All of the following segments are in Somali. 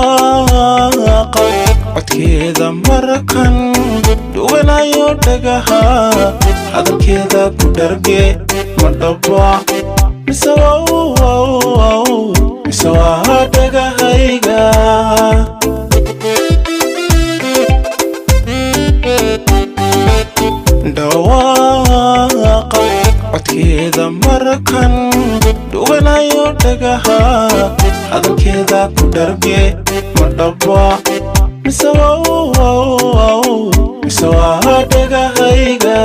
dhawaaqa codkeeda markan dhuwanayo dhagaha hadalkeeda ku dharge ma dhaba mise waa dhagahayga dhawaaqa codkeeda markan dhuwanayo dhagaha hadalkeeda ku dharge ma dhaba mise waa dhagahayga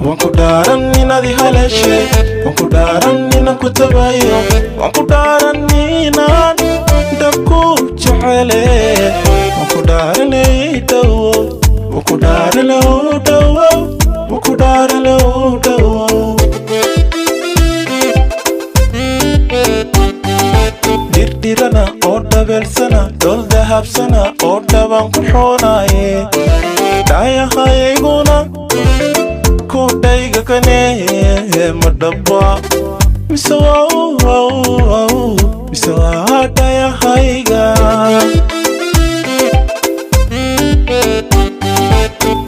waan ku dhaaran inaad i haleeshay waan ku dhaaran inaan ku tabayo waan ku dhaaran inaan dhabku jecele waan ku dhaaranay dhowo waan ku dhaaranow dhowo waan ku dhaaranow dhowo dirdirana oo dhabeelsana dol dahabsana oo dhaban ku xoonaaye dhayahayguna kudhayga kane ma dhaba mise waa dhayahayga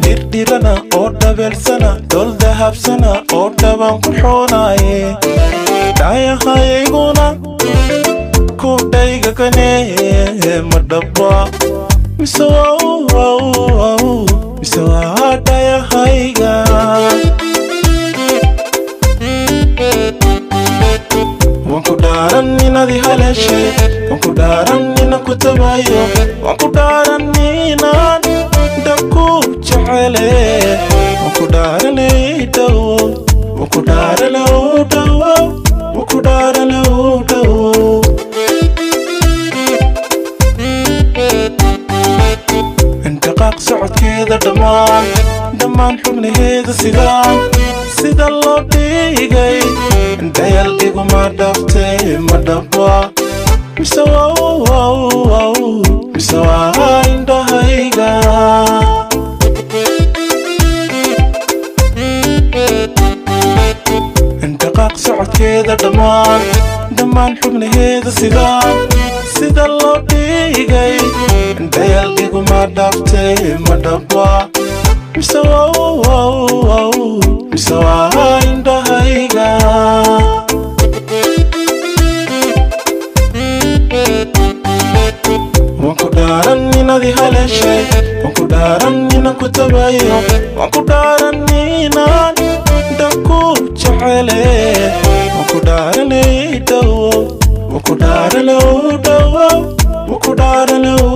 dirdirana oo dhabeelsana dol dahabsana oo dhaban ku xoonaaye dhayahayguna kudhayga kane ma dhaba mise waa dhayahayga waan ku dhaaran inaad i haleeshay waan ku dhaaran inaan ku tabayo waan ku dhaaran inaan dhabku jecele waan ku dhaaranay dhowo waan ku dhaaranow dhowo waan ku dhaaranow dhowo انتقاق سعود كذا دمان حبنهيدا سيدا لو ديغي انت يلقيقو ما دفتي ما دبا مسوا عندهايغا انتقاق سعود كذا دمان حبنهيدا سيدا لو ديغي انت يلقيقو ما دفتي ما دبا مسوا عندهايغا waan ku dhaaran inaad i haleeshay waan ku dhaaran inaan ku tabayo waan ku dhaaran inaan dhabku jecele waan ku dhaaranay dhowo waan ku dhaaranow dhowo waan ku dhaaranow